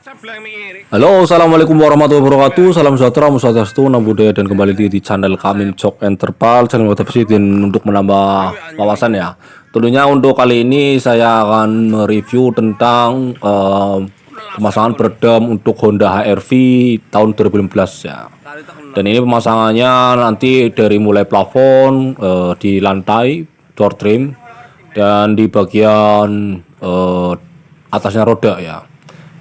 Halo, assalamualaikum warahmatullahi wabarakatuh. Salam sejahtera, swastiastu, namo buddhaya, dan kembali di channel kami Cok Enterpal, channel motivasi dan untuk menambah wawasan ya. Tentunya untuk kali ini saya akan mereview tentang pemasangan peredam untuk Honda HR-V tahun 2015 ya. Dan ini pemasangannya nanti dari mulai plafon, di lantai, door trim, dan di bagian atasnya roda ya.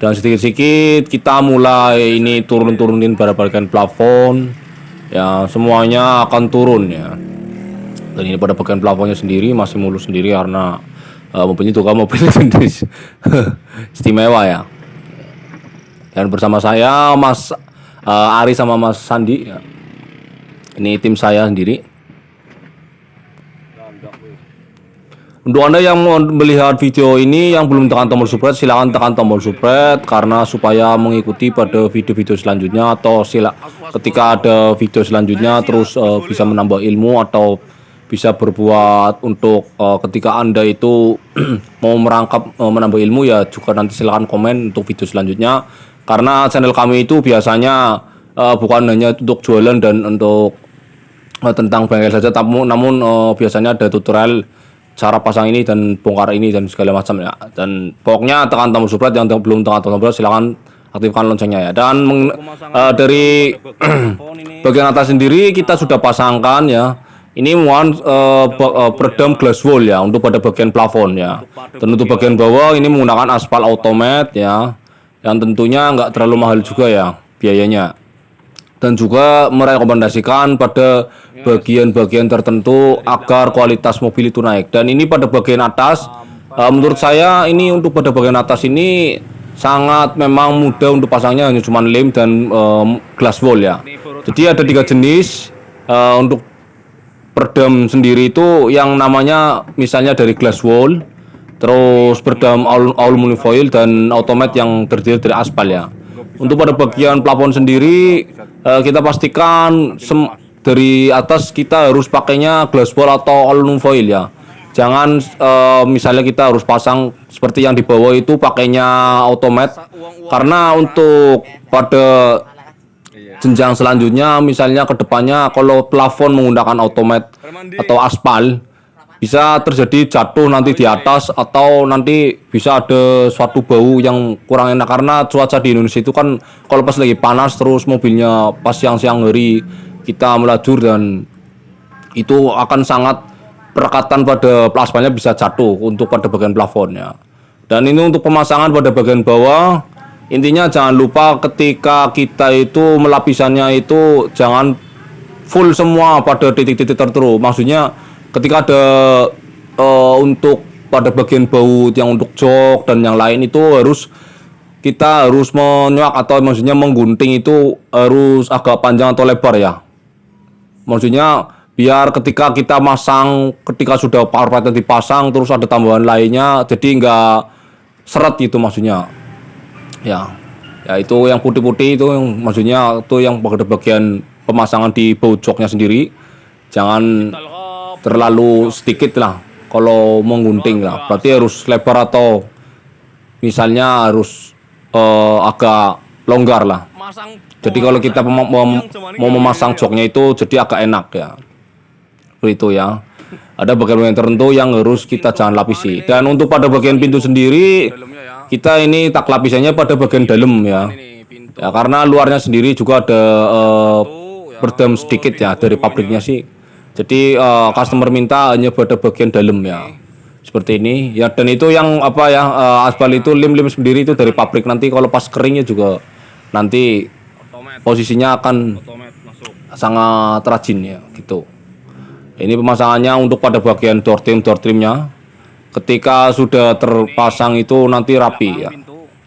Dan sedikit-sedikit kita mulai ini turunin pada bagian plafon ya, semuanya akan turun ya. Dan ini pada bagian plafonnya sendiri masih mulus sendiri karena mobilnya juga mobil sendiri istimewa ya. Dan bersama saya Mas Ari sama Mas Sandi ya. Ini tim saya sendiri. Untuk Anda yang mau melihat video ini yang belum tekan tombol subscribe, silahkan tekan tombol subscribe karena supaya mengikuti pada video-video selanjutnya, atau ketika ada video selanjutnya terus bisa menambah ilmu atau bisa berbuat untuk ketika Anda itu mau merangkap menambah ilmu ya, juga nanti silahkan komen untuk video selanjutnya. Karena channel kami itu biasanya bukan hanya untuk jualan dan untuk tentang bengkel saja, namun biasanya ada tutorial cara pasang ini dan bongkar ini dan segala macam ya. Dan pokoknya tekan tombol subscribe, yang belum tekan tombol subscribe silahkan aktifkan loncengnya ya. Dan dari bagian atas sendiri kita sudah pasangkan ya. Ini peredam glass wall ya untuk pada bagian plafon ya. Dan untuk bagian bawah ini menggunakan aspal automat ya, yang tentunya nggak terlalu mahal juga ya biayanya. Dan juga merekomendasikan pada bagian-bagian tertentu agar kualitas mobil itu naik. Dan ini pada bagian atas, menurut saya ini untuk pada bagian atas ini sangat memang mudah untuk pasangnya, hanya cuma lem dan glass wall ya. Jadi ada 3 jenis untuk peredam sendiri itu, yang namanya misalnya dari glass wall, terus peredam aluminium foil, dan automat yang terdiri dari aspal ya. Untuk pada bagian plafon sendiri kita pastikan dari atas kita harus pakainya glass wall atau aluminium foil ya. Jangan misalnya kita harus pasang seperti yang di bawah itu pakainya automat, karena untuk pada jenjang selanjutnya misalnya ke depannya kalau plafon menggunakan automat atau aspal, bisa terjadi jatuh nanti di atas, atau nanti bisa ada suatu bau yang kurang enak. Karena cuaca di Indonesia itu kan kalau pas lagi panas terus mobilnya pas siang-siang hari kita melajur, dan itu akan sangat perekatan pada aspalnya, bisa jatuh untuk pada bagian plafonnya. Dan ini untuk pemasangan pada bagian bawah, intinya jangan lupa ketika kita itu melapisannya itu jangan full semua pada titik-titik tertentu. Maksudnya ketika ada untuk pada bagian baut yang untuk jok dan yang lain itu kita harus menyoak, atau maksudnya menggunting itu harus agak panjang atau lebar ya. Maksudnya biar ketika kita masang, ketika sudah power plate dipasang terus ada tambahan lainnya, jadi nggak seret gitu maksudnya. Ya itu yang putih-putih itu yang maksudnya itu yang pada bagian pemasangan di baut joknya sendiri. Jangan terlalu sedikit lah kalau menggunting lah, berarti harus lebar atau misalnya harus agak longgar lah. Jadi kalau kita mau memasang joknya itu jadi agak enak ya. Itu ya. Ada bagian tertentu yang harus kita jangan lapisi. Dan untuk pada bagian pintu sendiri kita ini tak lapisannya pada bagian dalam ya. Ya karena luarnya sendiri juga ada peredam sedikit ya dari pabriknya sih. Jadi customer minta hanya pada bagian dalam ya, seperti ini ya. Dan itu yang aspal itu lem sendiri itu dari pabrik. Nanti kalau pas keringnya juga nanti posisinya akan sangat rajin ya gitu. Ini pemasangannya untuk pada bagian door trimnya. Ketika sudah terpasang itu nanti rapi ya.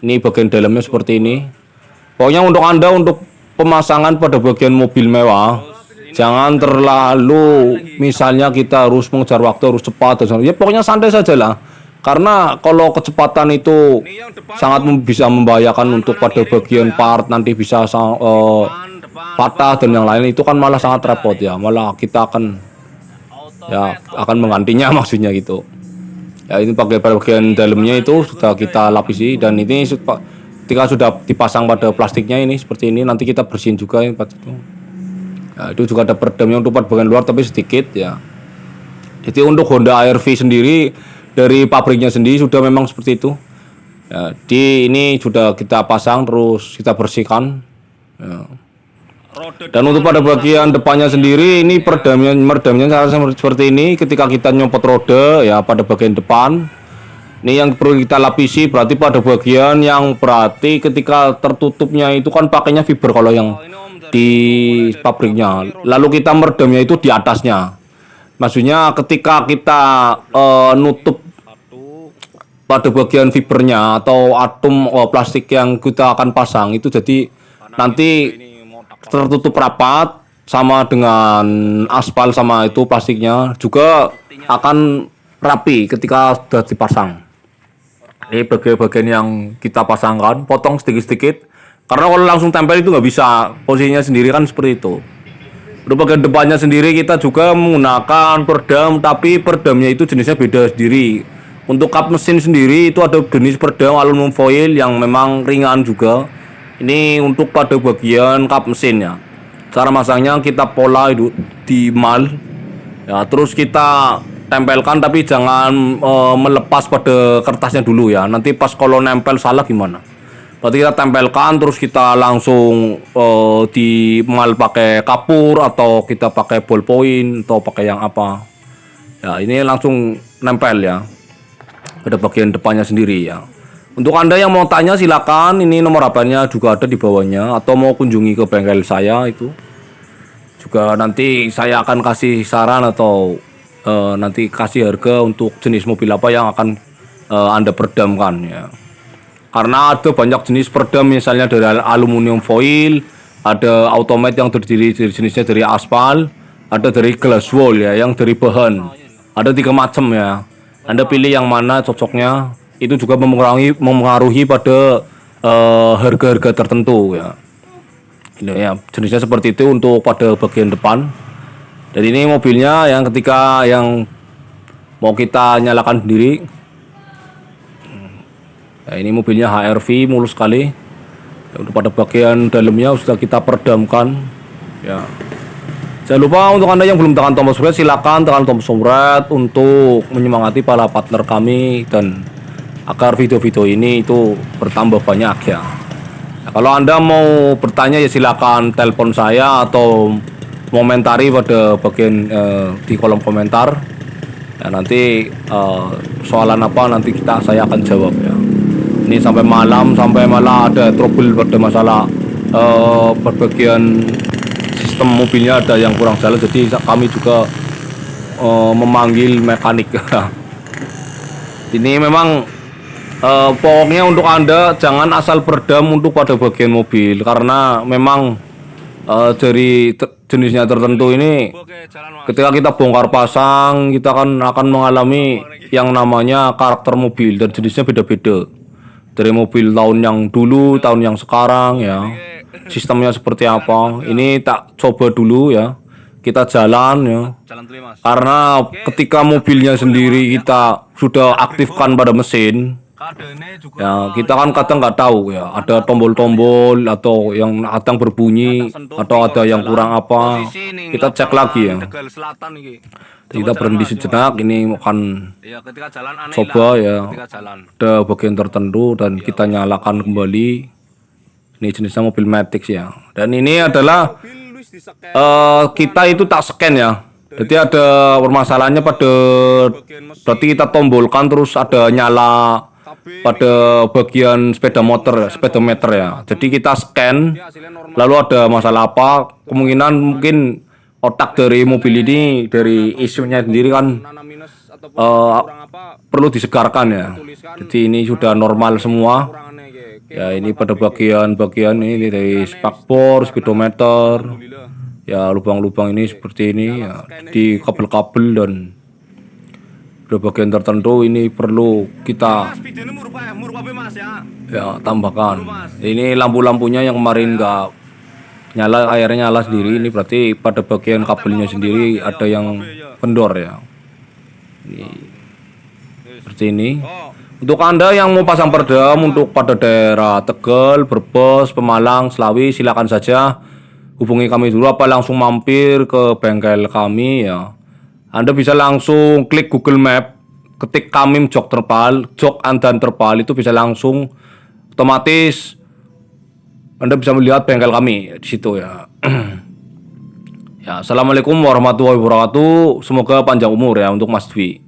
Ini bagian dalamnya seperti ini. Pokoknya untuk Anda untuk pemasangan pada bagian mobil mewah, jangan terlalu misalnya kita harus mengejar waktu, harus cepat, ya pokoknya santai saja lah. Karena kalau kecepatan itu sangat bisa membahayakan untuk pada bagian part, nanti bisa patah dan yang lain, itu kan malah sangat repot ya. Malah kita akan menggantinya maksudnya gitu. Ya ini pakai bagian dalamnya itu sudah kita lapisi, dan ini ketika sudah dipasang pada plastiknya ini seperti ini, nanti kita bersihin juga itu. Nah, itu juga ada peredamnya untuk part bagian luar tapi sedikit ya. Jadi untuk Honda HR-V sendiri dari pabriknya sendiri sudah memang seperti itu. Ya, di ini sudah kita pasang terus kita bersihkan. Ya. Dan untuk pada bagian depannya sendiri ini meredamnya seperti ini. Ketika kita nyopot roda ya pada bagian depan, ini yang perlu kita lapisi berarti pada bagian yang berarti ketika tertutupnya itu kan pakainya fiber kalau yang di pabriknya. Lalu kita meredamnya itu di atasnya. Maksudnya ketika kita nutup pada bagian fibernya atau atom plastik yang kita akan pasang itu jadi nanti tertutup rapat sama dengan aspal sama itu plastiknya juga akan rapi ketika sudah dipasang. Ini bagian-bagian yang kita pasangkan, potong sedikit-sedikit karena kalau langsung tempel itu nggak bisa, posisinya sendiri kan seperti itu. Untuk bagian depannya sendiri kita juga menggunakan peredam, tapi peredamnya itu jenisnya beda sendiri. Untuk kap mesin sendiri itu ada jenis peredam aluminium foil yang memang ringan juga. Ini untuk pada bagian kap mesinnya. Cara masangnya kita pola itu di mal, ya terus kita tempelkan tapi jangan melepas pada kertasnya dulu ya. Nanti pas kalau nempel salah gimana? Berarti kita tempelkan terus kita langsung di mal pakai kapur atau kita pakai ballpoint atau pakai yang apa. Ya ini langsung nempel ya pada bagian depannya sendiri ya. Untuk Anda yang mau tanya silakan, ini nomor HP-nya juga ada di bawahnya atau mau kunjungi ke bengkel saya itu. Juga nanti saya akan kasih saran atau nanti kasih harga untuk jenis mobil apa yang akan Anda peredamkan ya. Karena ada banyak jenis peredam misalnya dari aluminium foil, ada automat yang terdiri dari jenisnya dari aspal, ada dari glass wool ya yang dari bahan. Ada 3 macam ya. Anda pilih yang mana cocoknya. Itu juga mempengaruhi pada harga-harga tertentu ya. Ini ya jenisnya seperti itu untuk pada bagian depan. Dan ini mobilnya yang ketika yang mau kita nyalakan sendiri. Ya, ini mobilnya HR-V mulus sekali. Ya, untuk pada bagian dalamnya sudah kita peredamkan. Ya. Jangan lupa untuk Anda yang belum tekan tombol subscribe silakan tekan tombol subscribe untuk menyemangati para partner kami dan agar video-video ini itu bertambah banyak ya. Nah, kalau Anda mau bertanya ya silakan telepon saya atau komentari pada bagian di kolom komentar. Ya, nanti soalan apa nanti saya akan jawab ya. Ini sampai malah ada trouble pada masalah bagian sistem mobilnya ada yang kurang jalan, jadi kami juga memanggil mekanik. Ini memang pokoknya untuk Anda jangan asal peredam untuk pada bagian mobil karena memang dari jenisnya tertentu ini ketika kita bongkar pasang kita akan mengalami yang namanya karakter mobil dan jenisnya beda-beda. Dari mobil tahun yang dulu, tahun yang sekarang ya. Sistemnya seperti apa? Ini tak coba dulu ya. Kita jalan ya. Karena ketika mobilnya sendiri kita sudah aktifkan pada mesin, ya kita kan kadang nggak tahu ya. Ada tombol-tombol atau yang kadang berbunyi atau ada yang kurang apa. Kita cek lagi ya. Kita berhenti sejenak, ini akan coba ya ada bagian tertentu dan kita nyalakan kembali. Ini jenisnya mobil Matic ya. Dan ini adalah kita itu tak scan ya. Jadi ada permasalahannya pada berarti kita tombolkan terus ada nyala pada bagian sepeda motor, speedometer ya. Jadi kita scan lalu ada masalah apa, kemungkinan mungkin otak dari mobil ini dari isunya sendiri kan perlu disegarkan ya. Jadi ini sudah normal semua ya. Ini pada bagian ini dari spakbor, speedometer ya, lubang-lubang ini seperti ini ya, di kabel-kabel dan pada bagian tertentu ini perlu kita ya tambahkan. Ini lampu-lampunya yang kemarin nggak nyala, airnya nyala sendiri, ini berarti pada bagian kabelnya sendiri ada yang kendor ya. Ini seperti ini. Untuk Anda yang mau pasang perdam untuk pada daerah Tegal, Brebes, Pemalang, Selawi, silakan saja hubungi kami dulu apa langsung mampir ke bengkel kami ya. Anda bisa langsung klik Google Map, ketik Kamim Jok Terpal, Jok Andan Terpal itu bisa langsung otomatis Anda bisa melihat bengkel kami di situ ya. Ya, assalamualaikum warahmatullahi wabarakatuh. Semoga panjang umur ya untuk Mas Dwi.